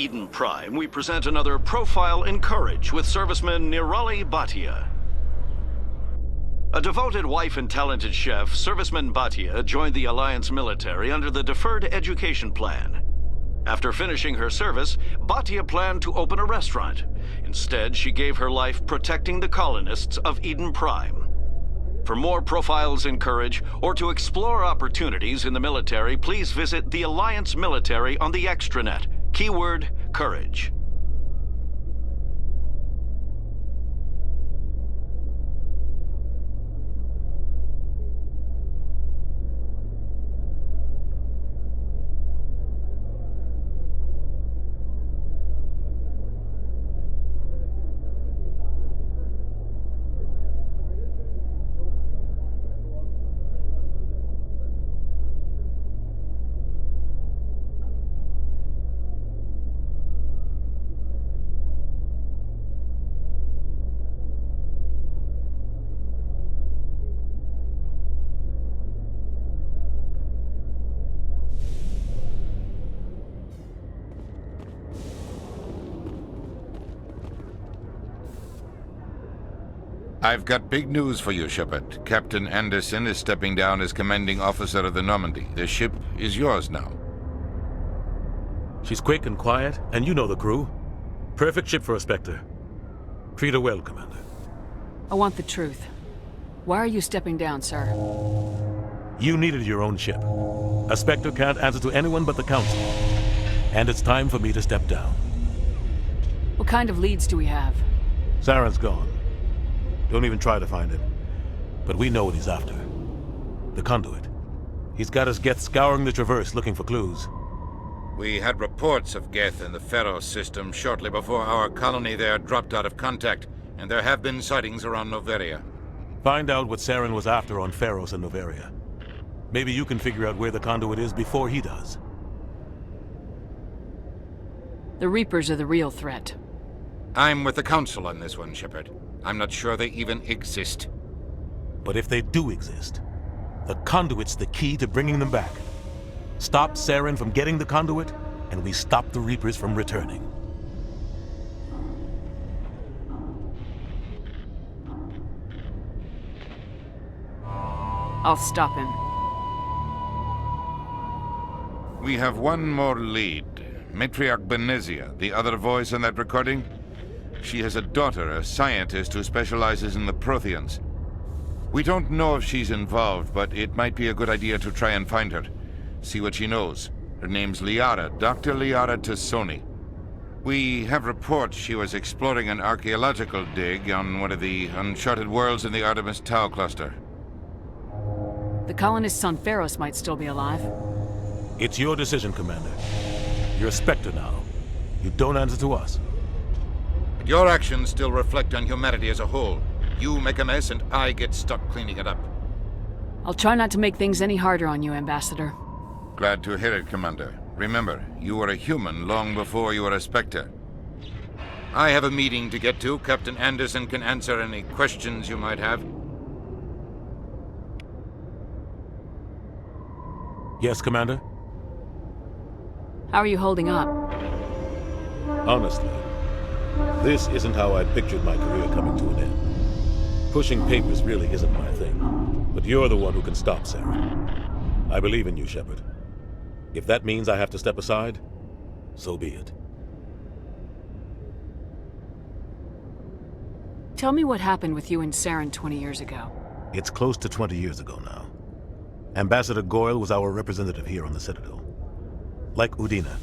Eden Prime, we present another Profile in Courage with serviceman Nirali Bhatia. A devoted wife and talented chef, serviceman Bhatia joined the Alliance military under the Deferred Education Plan. After finishing her service, Bhatia planned to open a restaurant. Instead, she gave her life protecting the colonists of Eden Prime. For more Profiles in Courage, or to explore opportunities in the military, please visit the Alliance Military on the extranet. Keyword, Courage. I've got big news for you, Shepard. Captain Anderson is stepping down as commanding officer of the Normandy. The ship is yours now. She's quick and quiet, and you know the crew. Perfect ship for a Spectre. Treat her well, Commander. I want the truth. Why are you stepping down, sir? You needed your own ship. A Spectre can't answer to anyone but the Council. And it's time for me to step down. What kind of leads do we have? Saren's gone. Don't even try to find him. But we know what he's after. The conduit. He's got his Geth scouring the Traverse looking for clues. We had reports of Geth in the Pharos system shortly before our colony there dropped out of contact, and there have been sightings around Noveria. Find out what Saren was after on Pharos and Noveria. Maybe you can figure out where the conduit is before he does. The Reapers are the real threat. I'm with the Council on this one, Shepard. I'm not sure they even exist. But if they do exist, the conduit's the key to bringing them back. Stop Saren from getting the conduit, and we stop the Reapers from returning. I'll stop him. We have one more lead. Matriarch Benezia, the other voice in that recording. She has a daughter, a scientist who specializes in the Protheans. We don't know if she's involved, but it might be a good idea to try and find her. See what she knows. Her name's Liara, Dr. Liara Tassoni. We have reports she was exploring an archaeological dig on one of the uncharted worlds in the Artemis Tau cluster. The colonists on Pharos might still be alive. It's your decision, Commander. You're a Spectre now. You don't answer to us. But your actions still reflect on humanity as a whole. You make a mess and I get stuck cleaning it up. I'll try not to make things any harder on you, Ambassador. Glad to hear it, Commander. Remember, you were a human long before you were a Spectre. I have a meeting to get to. Captain Anderson can answer any questions you might have. Yes, Commander? How are you holding up? Honestly, this isn't how I pictured my career coming to an end. Pushing papers really isn't my thing. But you're the one who can stop Saren. I believe in you, Shepard. If that means I have to step aside, so be it. Tell me what happened with you and Saren 20 years ago. It's close to 20 years ago now. Ambassador Goyle was our representative here on the Citadel. Like Udina,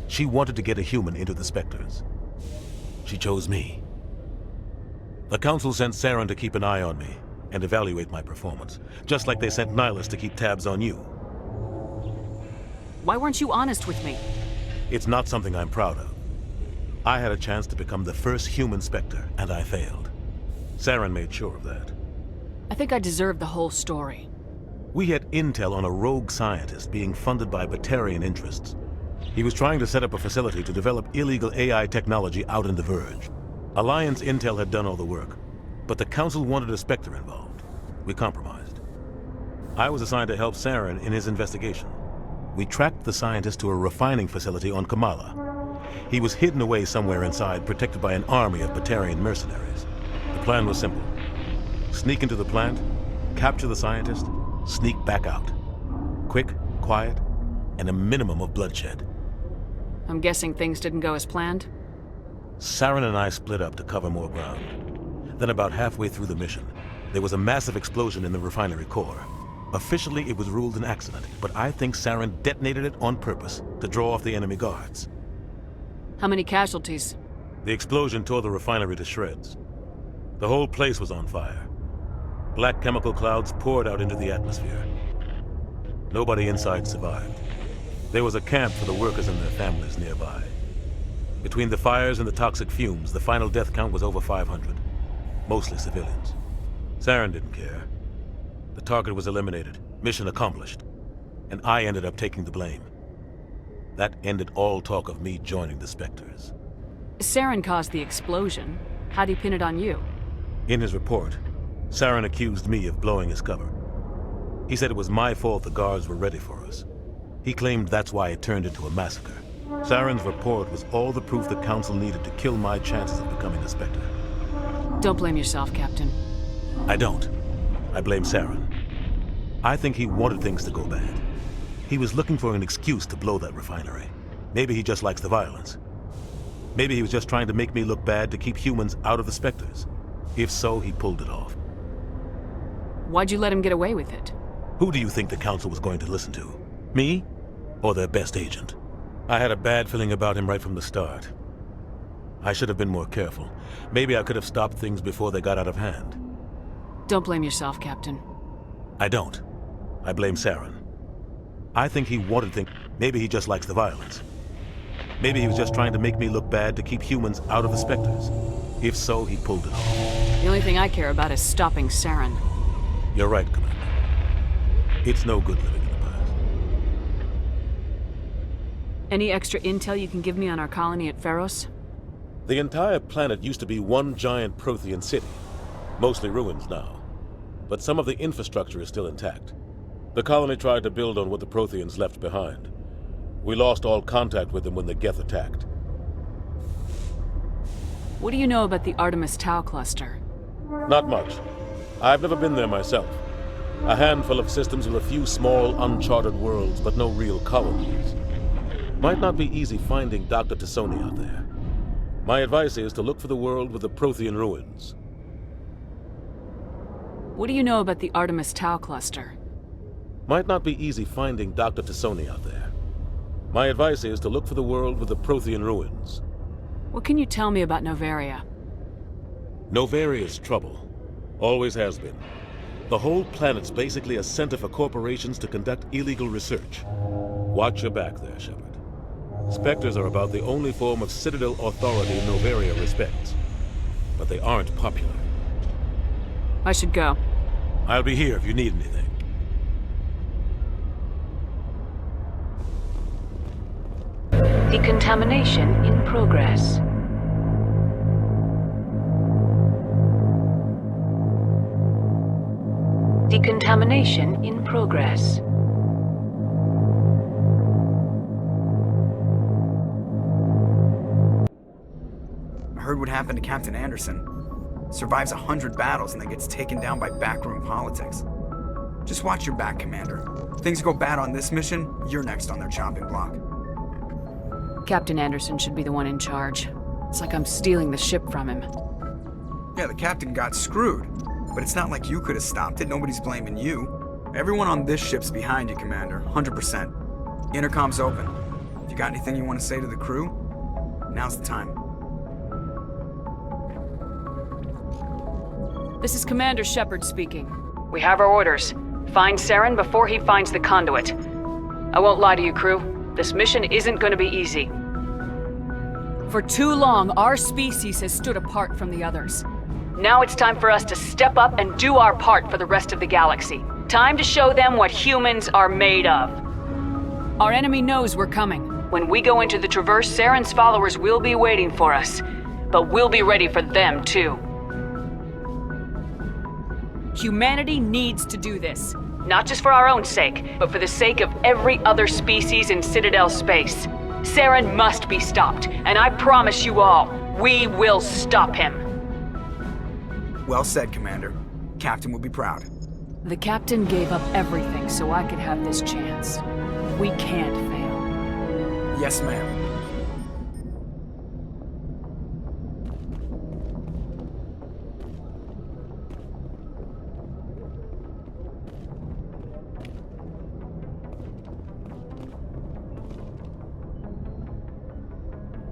she wanted to get a human into the Spectres. She chose me. The Council sent Saren to keep an eye on me and evaluate my performance, just like they sent Nihilus to keep tabs on you. Why weren't you honest with me? It's not something I'm proud of. I had a chance to become the first human Spectre, and I failed. Saren made sure of that. I think I deserve the whole story. We had intel on a rogue scientist being funded by Batarian interests. He was trying to set up a facility to develop illegal AI technology out in the Verge. Alliance intel had done all the work, but the Council wanted a Spectre involved. We compromised. I was assigned to help Saren in his investigation. We tracked the scientist to a refining facility on Kamala. He was hidden away somewhere inside, protected by an army of Batarian mercenaries. The plan was simple. Sneak into the plant, capture the scientist, sneak back out. Quick, quiet, and a minimum of bloodshed. I'm guessing things didn't go as planned? Saren and I split up to cover more ground. Then about halfway through the mission, there was a massive explosion in the refinery core. Officially, it was ruled an accident, but I think Saren detonated it on purpose to draw off the enemy guards. How many casualties? The explosion tore the refinery to shreds. The whole place was on fire. Black chemical clouds poured out into the atmosphere. Nobody inside survived. There was a camp for the workers and their families nearby. Between the fires and the toxic fumes, the final death count was over 500. Mostly civilians. Saren didn't care. The target was eliminated, mission accomplished, and I ended up taking the blame. That ended all talk of me joining the Spectres. Saren caused the explosion. How'd he pin it on you? In his report, Saren accused me of blowing his cover. He said it was my fault the guards were ready for us. He claimed that's why it turned into a massacre. Saren's report was all the proof the Council needed to kill my chances of becoming a Spectre. Don't blame yourself, Captain. I don't. I blame Saren. I think he wanted things to go bad. He was looking for an excuse to blow that refinery. Maybe he just likes the violence. Maybe he was just trying to make me look bad to keep humans out of the Spectres. If so, he pulled it off. Why'd you let him get away with it? Who do you think the Council was going to listen to? Me? Or their best agent? I had a bad feeling about him right from the start. I should have been more careful. Maybe I could have stopped things before they got out of hand. Don't blame yourself, Captain. I don't. I blame Saren. I think he wanted things. Maybe he just likes the violence. Maybe he was just trying to make me look bad to keep humans out of the Spectres. If so, he pulled it off. The only thing I care about is stopping Saren. You're right, Commander. It's no good living in the past. Any extra intel you can give me on our colony at Pharos? The entire planet used to be one giant Prothean city. Mostly ruins now. But some of the infrastructure is still intact. The colony tried to build on what the Protheans left behind. We lost all contact with them when the Geth attacked. What do you know about the Artemis Tau cluster? Not much. I've never been there myself. A handful of systems with a few small, uncharted worlds, but no real colonies. Might not be easy finding Dr. Tassoni out there. My advice is to look for the world with the Prothean ruins. What do you know about the Artemis Tau cluster? Might not be easy finding Dr. Tassoni out there. My advice is to look for the world with the Prothean ruins. What can you tell me about Novaria? Novaria's trouble. Always has been. The whole planet's basically a center for corporations to conduct illegal research. Watch your back there, Shepard. Spectres are about the only form of Citadel authority Novaria respects. But they aren't popular. I should go. I'll be here if you need anything. Decontamination in progress. Decontamination in progress. I heard what happened to Captain Anderson. Survives 100 battles and then gets taken down by backroom politics. Just watch your back, Commander. If things go bad on this mission, you're next on their chopping block. Captain Anderson should be the one in charge. It's like I'm stealing the ship from him. Yeah, the captain got screwed. But it's not like you could have stopped it. Nobody's blaming you. Everyone on this ship's behind you, Commander. 100%. Intercom's open. If you got anything you want to say to the crew, now's the time. This is Commander Shepard speaking. We have our orders. Find Saren before he finds the conduit. I won't lie to you, crew. This mission isn't going to be easy. For too long, our species has stood apart from the others. Now it's time for us to step up and do our part for the rest of the galaxy. Time to show them what humans are made of. Our enemy knows we're coming. When we go into the Traverse, Saren's followers will be waiting for us. But we'll be ready for them, too. Humanity needs to do this. Not just for our own sake, but for the sake of every other species in Citadel space. Saren must be stopped, and I promise you all, we will stop him. Well said, Commander. Captain will be proud. The captain gave up everything so I could have this chance. We can't fail. Yes, ma'am.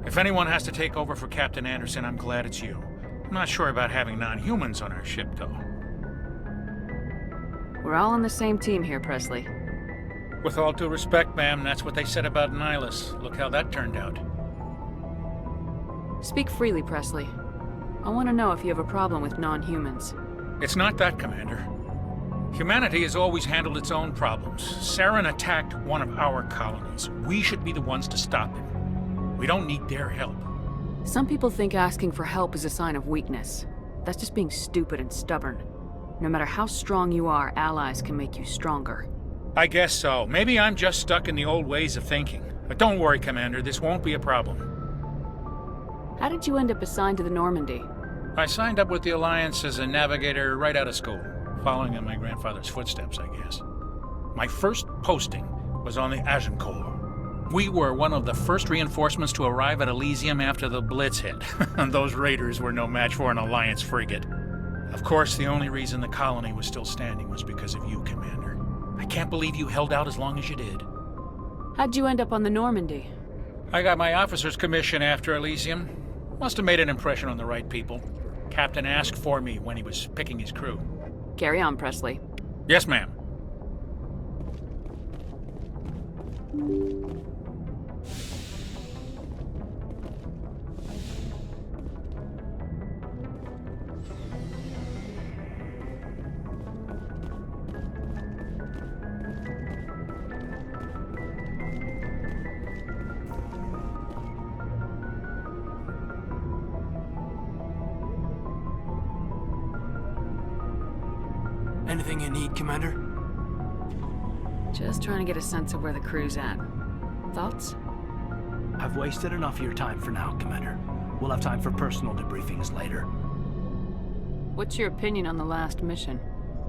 If anyone has to take over for Captain Anderson, I'm glad it's you. I'm not sure about having non-humans on our ship, though. We're all on the same team here, Presley. With all due respect, ma'am, that's what they said about Nihilus. Look how that turned out. Speak freely, Presley. I want to know if you have a problem with non-humans. It's not that, Commander. Humanity has always handled its own problems. Saren attacked one of our colonies. We should be the ones to stop him. We don't need their help. Some people think asking for help is a sign of weakness. That's just being stupid and stubborn. No matter how strong you are, allies can make you stronger. I guess so. Maybe I'm just stuck in the old ways of thinking. But don't worry, Commander, this won't be a problem. How did you end up assigned to the Normandy? I signed up with the Alliance as a navigator right out of school, following in my grandfather's footsteps, I guess. My first posting was on the Agincourt. We were one of the first reinforcements to arrive at Elysium after the Blitz hit, and those raiders were no match for an Alliance frigate. Of course, the only reason the colony was still standing was because of you, Commander. I can't believe you held out as long as you did. How'd you end up on the Normandy? I got my officer's commission after Elysium. Must have made an impression on the right people. Captain asked for me when he was picking his crew. Carry on, Presley. Yes, ma'am. Anything you need, Commander? Just trying to get a sense of where the crew's at. Thoughts? I've wasted enough of your time for now, Commander. We'll have time for personal debriefings later. What's your opinion on the last mission?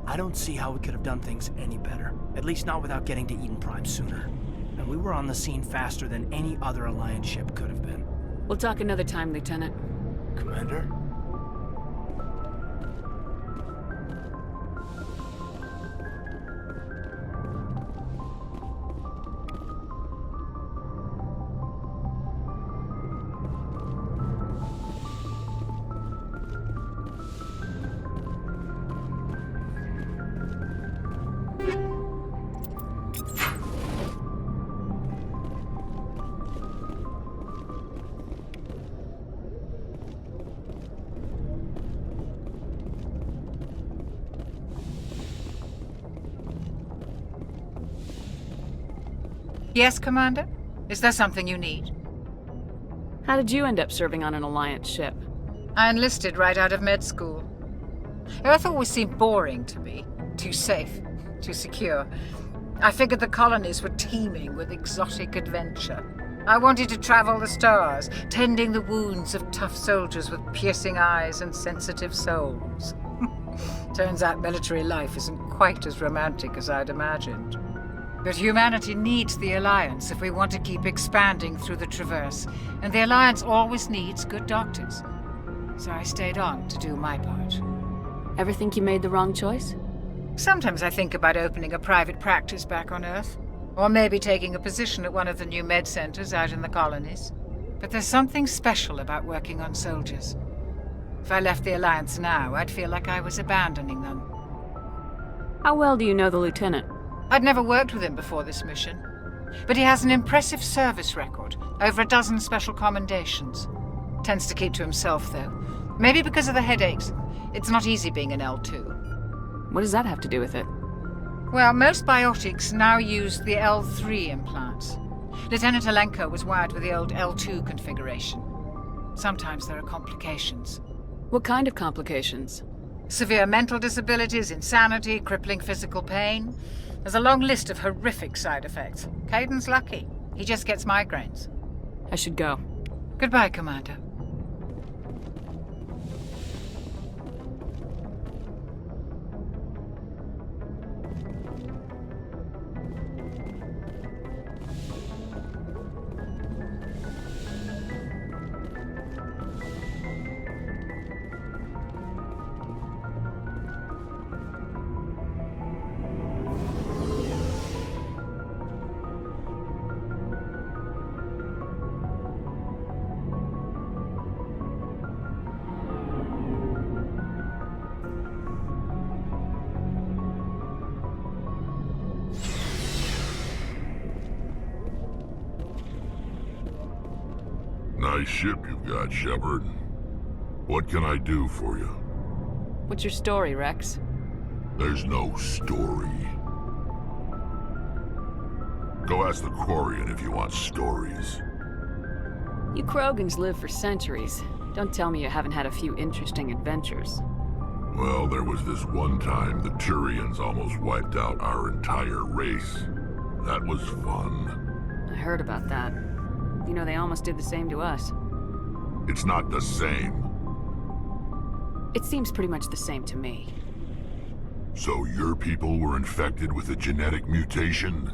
I don't see how we could have done things any better. At least not without getting to Eden Prime sooner. And we were on the scene faster than any other Alliance ship could have been. We'll talk another time, Lieutenant. Commander? Yes, Commander? Is there something you need? How did you end up serving on an Alliance ship? I enlisted right out of med school. Earth always seemed boring to me. Too safe, too secure. I figured the colonies were teeming with exotic adventure. I wanted to travel the stars, tending the wounds of tough soldiers with piercing eyes and sensitive souls. Turns out military life isn't quite as romantic as I'd imagined. But humanity needs the Alliance if we want to keep expanding through the Traverse, and the Alliance always needs good doctors. So I stayed on to do my part. Ever think you made the wrong choice? Sometimes I think about opening a private practice back on Earth, or maybe taking a position at one of the new med centers out in the colonies. But there's something special about working on soldiers. If I left the Alliance now, I'd feel like I was abandoning them. How well do you know the Lieutenant? I'd never worked with him before this mission, but he has an impressive service record, over a dozen special commendations. Tends to keep to himself, though. Maybe because of the headaches. It's not easy being an L2. What does that have to do with it? Well, most biotics now use the L3 implants. Lieutenant Alenko was wired with the old L2 configuration. Sometimes there are complications. What kind of complications? Severe mental disabilities, insanity, crippling physical pain. There's a long list of horrific side effects. Caden's lucky. He just gets migraines. I should go. Goodbye, Commander. Nice ship you've got, Shepard. What can I do for you? What's your story, Rex? There's no story. Go ask the Quarian if you want stories. You Krogans live for centuries. Don't tell me you haven't had a few interesting adventures. Well, there was this one time the Turians almost wiped out our entire race. That was fun. I heard about that. You know, they almost did the same to us. It's not the same. It seems pretty much the same to me. So your people were infected with a genetic mutation?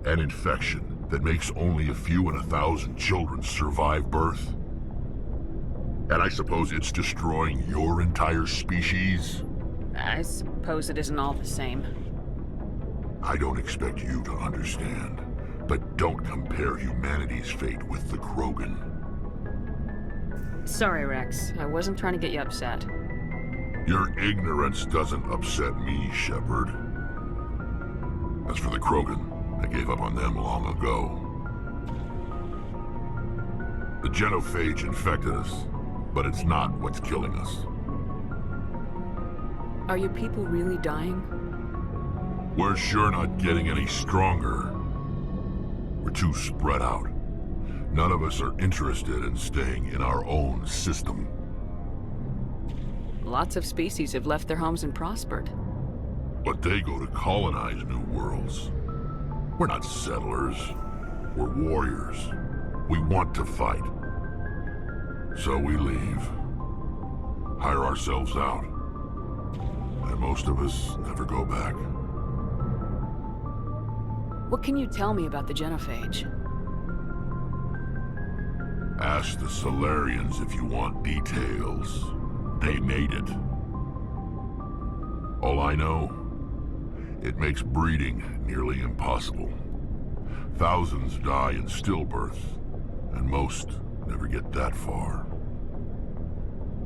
An infection that makes only a few in 1,000 children survive birth? And I suppose it's destroying your entire species? I suppose it isn't all the same. I don't expect you to understand, but don't compare humanity's fate with the Krogan. Sorry, Rex. I wasn't trying to get you upset. Your ignorance doesn't upset me, Shepard. As for the Krogan, I gave up on them long ago. The genophage infected us, but it's not what's killing us. Are your people really dying? We're sure not getting any stronger. We're too spread out. None of us are interested in staying in our own system. Lots of species have left their homes and prospered. But they go to colonize new worlds. We're not settlers. We're warriors. We want to fight. So we leave. Hire ourselves out. And most of us never go back. What can you tell me about the genophage? Ask the Solarians if you want details. They made it. All I know, it makes breeding nearly impossible. Thousands die in stillbirth, and most never get that far.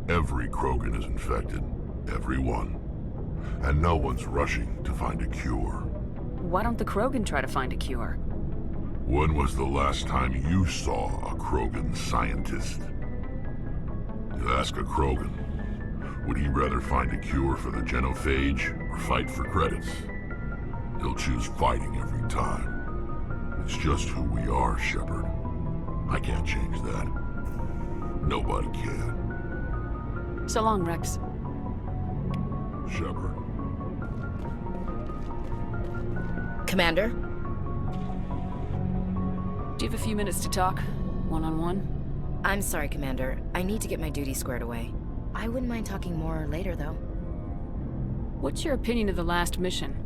Every Krogan is infected, every one. And no one's rushing to find a cure. Why don't the Krogan try to find a cure? When was the last time you saw a Krogan scientist? You ask a Krogan, would he rather find a cure for the genophage or fight for credits? He'll choose fighting every time. It's just who we are, Shepard. I can't change that. Nobody can. So long, Rex. Shepard. Commander? Do you have a few minutes to talk? One-on-one? I'm sorry, Commander. I need to get my duty squared away. I wouldn't mind talking more later, though. What's your opinion of the last mission?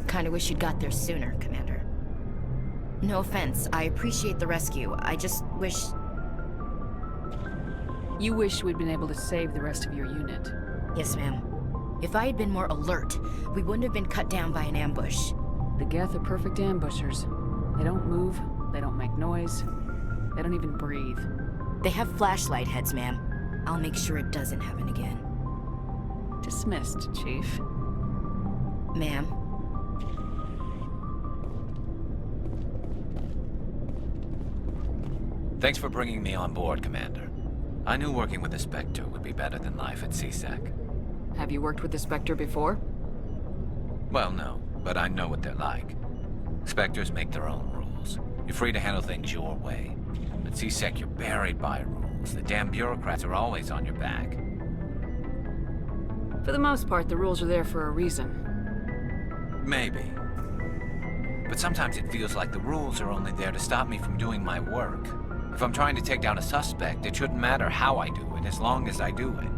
Kinda wish you'd got there sooner, Commander. No offense, I appreciate the rescue. I just wish... You wish we'd been able to save the rest of your unit. Yes, ma'am. If I had been more alert, we wouldn't have been cut down by an ambush. The Geth are perfect ambushers. They don't move, they don't make noise, they don't even breathe. They have flashlight heads, ma'am. I'll make sure it doesn't happen again. Dismissed, Chief. Ma'am? Thanks for bringing me on board, Commander. I knew working with the Spectre would be better than life at CSEC. Have you worked with the Spectre before? Well, no, but I know what they're like. Spectres make their own rules. You're free to handle things your way. At CSEC, you're buried by rules. The damn bureaucrats are always on your back. For the most part, the rules are there for a reason. Maybe. But sometimes it feels like the rules are only there to stop me from doing my work. If I'm trying to take down a suspect, it shouldn't matter how I do it, as long as I do it.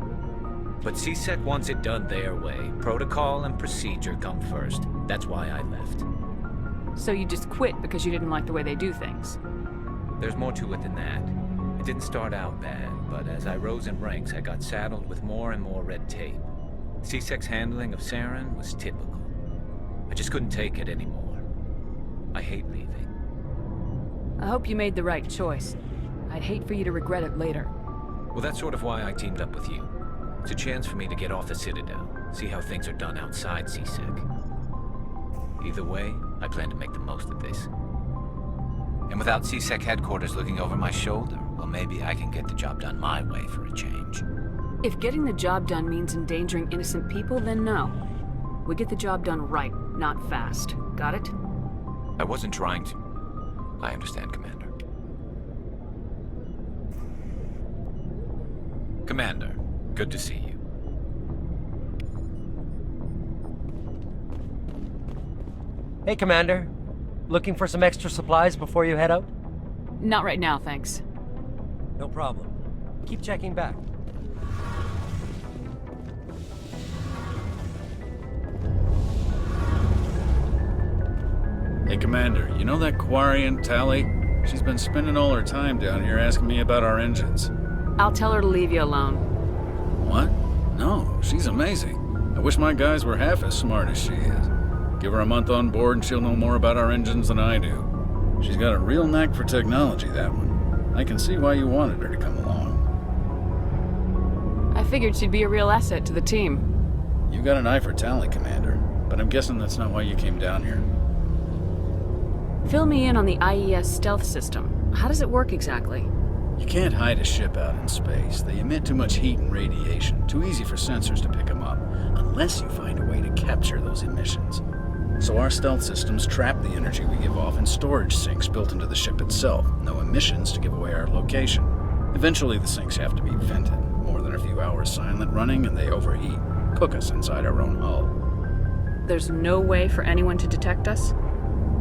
But CSEC wants it done their way. Protocol and procedure come first. That's why I left. So you just quit because you didn't like the way they do things? There's more to it than that. It didn't start out bad, but as I rose in ranks, I got saddled with more and more red tape. CSEC's handling of Saren was typical. I just couldn't take it anymore. I hate leaving. I hope you made the right choice. I'd hate for you to regret it later. Well, that's sort of why I teamed up with you. It's a chance for me to get off the Citadel, see how things are done outside CSEC. Either way, I plan to make the most of this. And without CSEC headquarters looking over my shoulder, well, maybe I can get the job done my way for a change. If getting the job done means endangering innocent people, then no. We get the job done right, not fast. Got it? I wasn't trying to. I understand, Commander. Commander, good to see you. Hey, Commander. Looking for some extra supplies before you head out? Not right now, thanks. No problem. Keep checking back. Hey, Commander, you know that Quarian, Tally? She's been spending all her time down here asking me about our engines. I'll tell her to leave you alone. What? No, she's amazing. I wish my guys were half as smart as she is. Give her a month on board and she'll know more about our engines than I do. She's got a real knack for technology, that one. I can see why you wanted her to come along. I figured she'd be a real asset to the team. You got an eye for talent, Commander, but I'm guessing that's not why you came down here. Fill me in on the IES stealth system. How does it work exactly? You can't hide a ship out in space. They emit too much heat and radiation. Too easy for sensors to pick them up, unless you find a way to capture those emissions. So our stealth systems trap the energy we give off in storage sinks built into the ship itself. No emissions to give away our location. Eventually the sinks have to be vented. More than a few hours silent running and they overheat. Cook us inside our own hull. There's no way for anyone to detect us?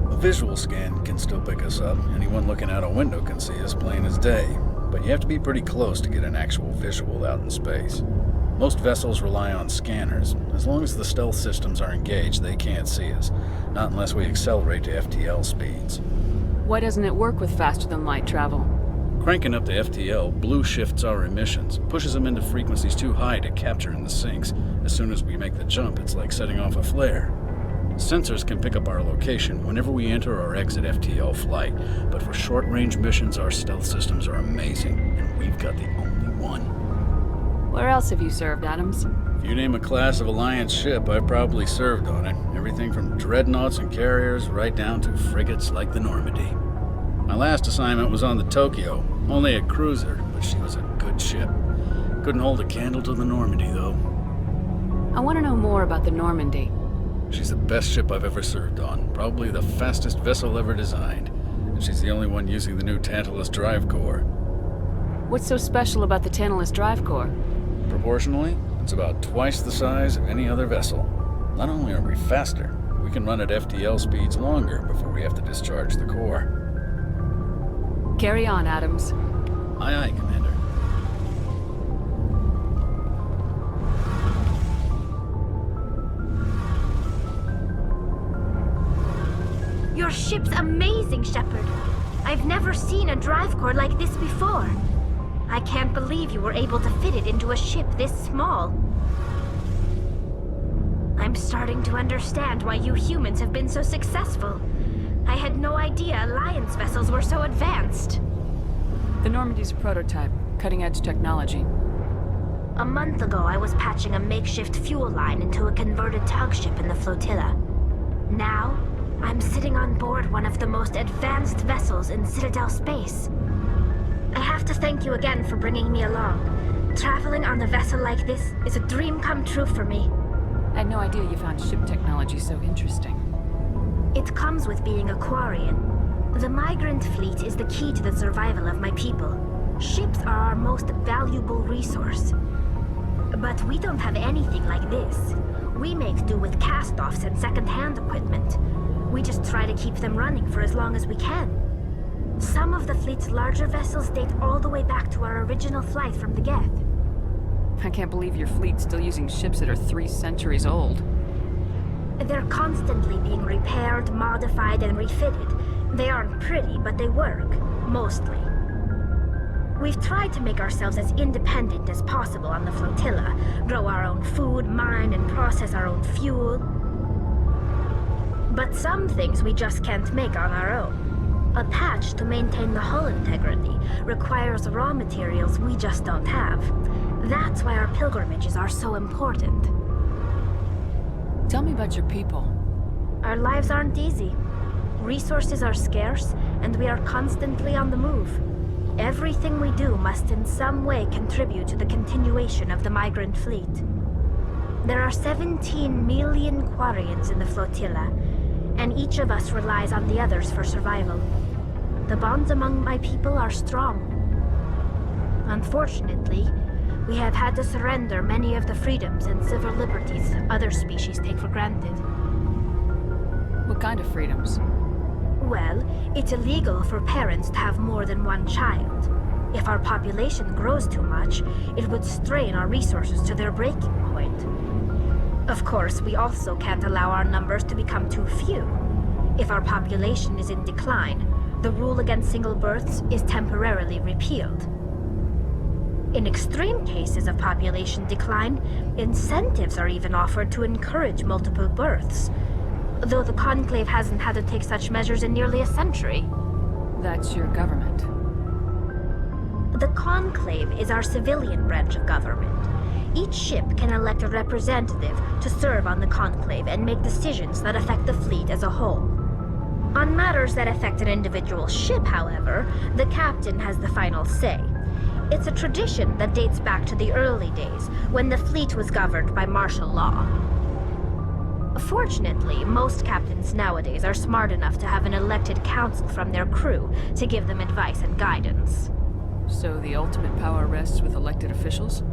A visual scan can still pick us up. Anyone looking out a window can see us plain as day. But you have to be pretty close to get an actual visual out in space. Most vessels rely on scanners. As long as the stealth systems are engaged, they can't see us. Not unless we accelerate to FTL speeds. Why doesn't it work with faster-than-light travel? Cranking up to FTL blue shifts our emissions, pushes them into frequencies too high to capture in the sinks. As soon as we make the jump, it's like setting off a flare. Sensors can pick up our location whenever we enter or exit FTL flight, but for short-range missions, our stealth systems are amazing, and we've got the only one. Where else have you served, Adams? If you name a class of Alliance ship, I've probably served on it. Everything from dreadnoughts and carriers right down to frigates like the Normandy. My last assignment was on the Tokyo, only a cruiser, but she was a good ship. Couldn't hold a candle to the Normandy, though. I want to know more about the Normandy. She's the best ship I've ever served on, probably the fastest vessel ever designed. And she's the only one using the new Tantalus drive core. What's so special about the Tantalus drive core? Proportionally, it's about twice the size of any other vessel. Not only are we faster, we can run at FTL speeds longer before we have to discharge the core. Carry on, Adams. Aye, aye, Commander. Your ship's amazing, Shepard. I've never seen a drive core like this before. I can't believe you were able to fit it into a ship this small. I'm starting to understand why you humans have been so successful. I had no idea Alliance vessels were so advanced. The Normandy's a prototype, cutting-edge technology. A month ago, I was patching a makeshift fuel line into a converted tug ship in the flotilla. Now, I'm sitting on board one of the most advanced vessels in Citadel space. I have to thank you again for bringing me along. Traveling on a vessel like this is a dream come true for me. I had no idea you found ship technology so interesting. It comes with being a Quarian. The migrant fleet is the key to the survival of my people. Ships are our most valuable resource. But we don't have anything like this. We make do with cast-offs and second-hand equipment. We just try to keep them running for as long as we can. Some of the fleet's larger vessels date all the way back to our original flight from the Geth. I can't believe your fleet's still using ships that are 3 centuries old. They're constantly being repaired, modified, and refitted. They aren't pretty, but they work. Mostly. We've tried to make ourselves as independent as possible on the flotilla, grow our own food, mine, and process our own fuel. But some things we just can't make on our own. A patch to maintain the hull integrity requires raw materials we just don't have. That's why our pilgrimages are so important. Tell me about your people. Our lives aren't easy. Resources are scarce, and we are constantly on the move. Everything we do must in some way contribute to the continuation of the migrant fleet. There are 17 million Quarians in the flotilla, and each of us relies on the others for survival. The bonds among my people are strong. Unfortunately, we have had to surrender many of the freedoms and civil liberties other species take for granted. What kind of freedoms? Well, it's illegal for parents to have more than one child. If our population grows too much, it would strain our resources to their breaking point. Of course, we also can't allow our numbers to become too few. If our population is in decline, the rule against single births is temporarily repealed. In extreme cases of population decline, incentives are even offered to encourage multiple births, though the Conclave hasn't had to take such measures in nearly a century. That's your government. The Conclave is our civilian branch of government. Each ship can elect a representative to serve on the Conclave and make decisions that affect the fleet as a whole. On matters that affect an individual ship, however, the captain has the final say. It's a tradition that dates back to the early days, when the fleet was governed by martial law. Fortunately, most captains nowadays are smart enough to have an elected council from their crew to give them advice and guidance. So the ultimate power rests with elected officials?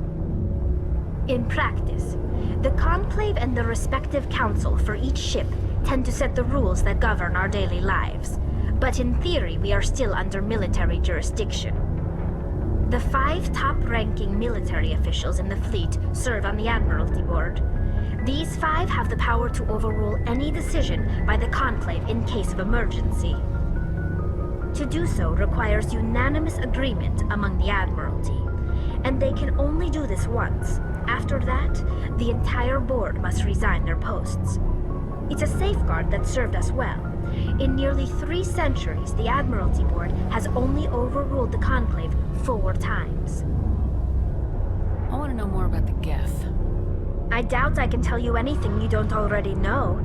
In practice, the Conclave and the respective council for each ship tend to set the rules that govern our daily lives. But in theory, we are still under military jurisdiction. The 5 top-ranking military officials in the fleet serve on the Admiralty Board. These 5 have the power to overrule any decision by the Conclave in case of emergency. To do so requires unanimous agreement among the Admiralty, and they can only do this once. After that, the entire board must resign their posts. It's a safeguard that served us well. In nearly 3 centuries, the Admiralty Board has only overruled the Conclave 4 times. I want to know more about the Geth. I doubt I can tell you anything you don't already know.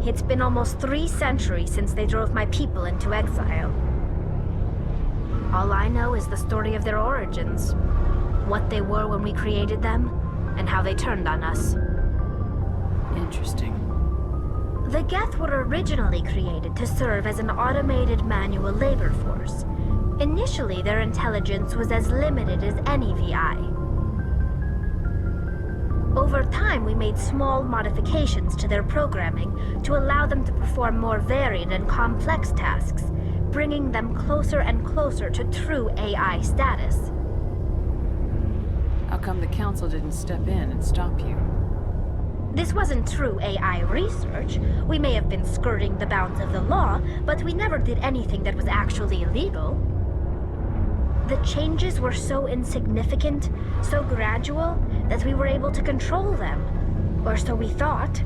It's been almost 3 centuries since they drove my people into exile. All I know is the story of their origins, what they were when we created them, and how they turned on us. Interesting. The Geth were originally created to serve as an automated manual labor force. Initially, their intelligence was as limited as any VI. Over time, we made small modifications to their programming to allow them to perform more varied and complex tasks, bringing them closer and closer to true AI status. How come the Council didn't step in and stop you? This wasn't true AI research. We may have been skirting the bounds of the law, but we never did anything that was actually illegal. The changes were so insignificant, so gradual, that we were able to control them. Or so we thought.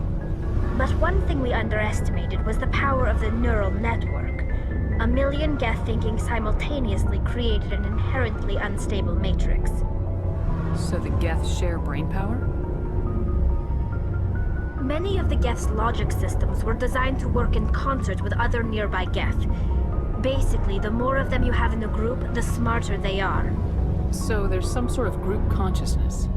But one thing we underestimated was the power of the neural network. 1 million Geth thinking simultaneously created an inherently unstable matrix. So the Geth share brainpower? Many of the Geth's logic systems were designed to work in concert with other nearby Geth. Basically, the more of them you have in a group, the smarter they are. So there's some sort of group consciousness?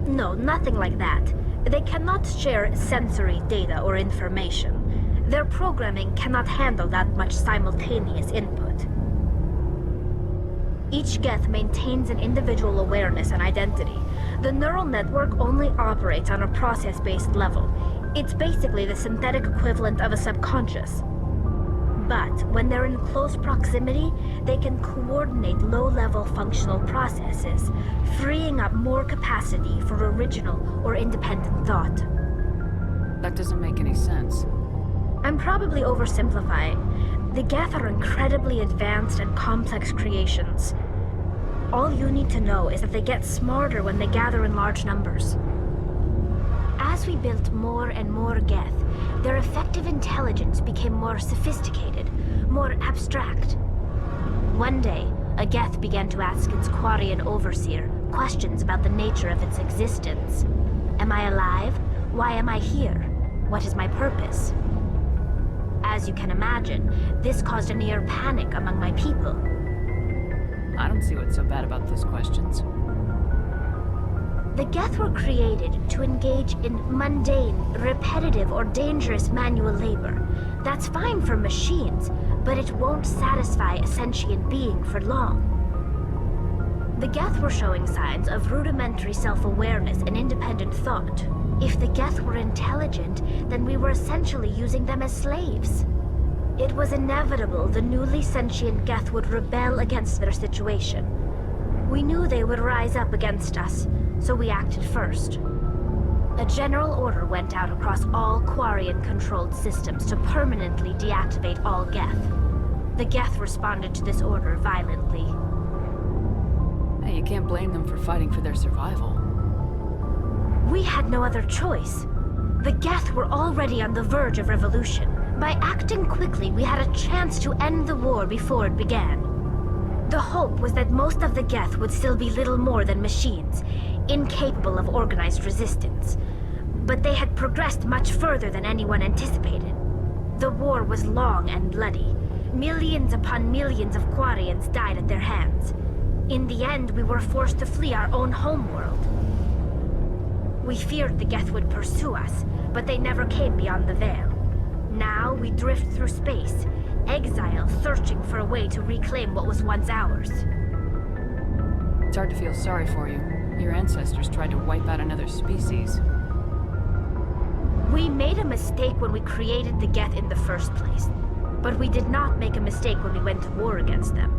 No, nothing like that. They cannot share sensory data or information. Their programming cannot handle that much simultaneous input. Each Geth maintains an individual awareness and identity. The neural network only operates on a process-based level. It's basically the synthetic equivalent of a subconscious. But when they're in close proximity, they can coordinate low-level functional processes, freeing up more capacity for original or independent thought. That doesn't make any sense. I'm probably oversimplifying. The Geth are incredibly advanced and complex creations. All you need to know is that they get smarter when they gather in large numbers. As we built more and more Geth, their effective intelligence became more sophisticated, more abstract. One day, a Geth began to ask its Quarian overseer questions about the nature of its existence. Am I alive? Why am I here? What is my purpose? As you can imagine, this caused a near panic among my people. I don't see what's so bad about those questions. The Geth were created to engage in mundane, repetitive, or dangerous manual labor. That's fine for machines, but it won't satisfy a sentient being for long. The Geth were showing signs of rudimentary self-awareness and independent thought. If the Geth were intelligent, then we were essentially using them as slaves. It was inevitable the newly sentient Geth would rebel against their situation. We knew they would rise up against us, so we acted first. A general order went out across all Quarian-controlled systems to permanently deactivate all Geth. The Geth responded to this order violently. Hey, you can't blame them for fighting for their survival. We had no other choice. The Geth were already on the verge of revolution. By acting quickly, we had a chance to end the war before it began. The hope was that most of the Geth would still be little more than machines, incapable of organized resistance. But they had progressed much further than anyone anticipated. The war was long and bloody. Millions upon millions of Quarians died at their hands. In the end, we were forced to flee our own homeworld. We feared the Geth would pursue us, but they never came beyond the Veil. Now we drift through space, exile searching for a way to reclaim what was once ours. It's hard to feel sorry for you. Your ancestors tried to wipe out another species. We made a mistake when we created the Geth in the first place, but we did not make a mistake when we went to war against them.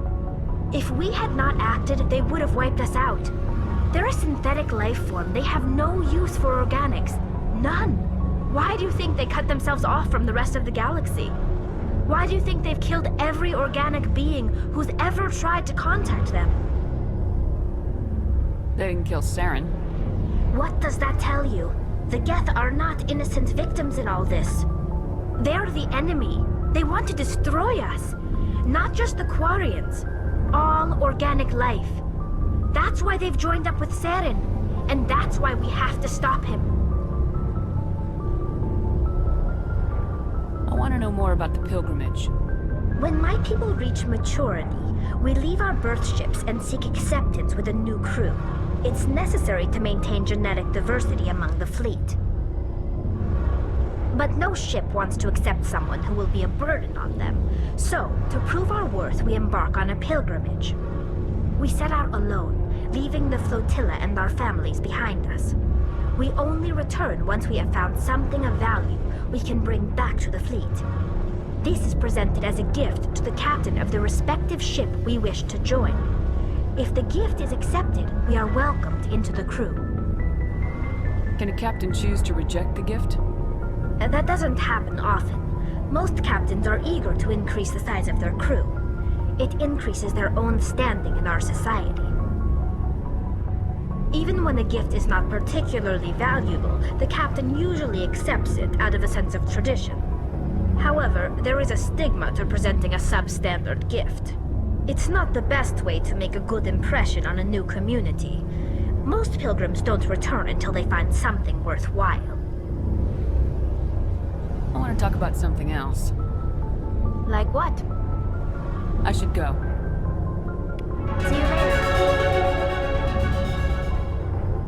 If we had not acted, they would have wiped us out. They're a synthetic life form. They have no use for organics. None. Why do you think they cut themselves off from the rest of the galaxy? Why do you think they've killed every organic being who's ever tried to contact them? They didn't kill Saren. What does that tell you? The Geth are not innocent victims in all this. They're the enemy. They want to destroy us. Not just the Quarians. All organic life. That's why they've joined up with Saren. And that's why we have to stop him. I want to know more about the pilgrimage. When my people reach maturity, we leave our birth ships and seek acceptance with a new crew. It's necessary to maintain genetic diversity among the fleet. But no ship wants to accept someone who will be a burden on them. So, to prove our worth, we embark on a pilgrimage. We set out alone, leaving the flotilla and our families behind us. We only return once we have found something of value we can bring back to the fleet. This is presented as a gift to the captain of the respective ship we wish to join. If the gift is accepted, we are welcomed into the crew. Can a captain choose to reject the gift? That doesn't happen often. Most captains are eager to increase the size of their crew. It increases their own standing in our society. Even when a gift is not particularly valuable, the captain usually accepts it out of a sense of tradition. However, there is a stigma to presenting a substandard gift. It's not the best way to make a good impression on a new community. Most pilgrims don't return until they find something worthwhile. I want to talk about something else. Like what? I should go.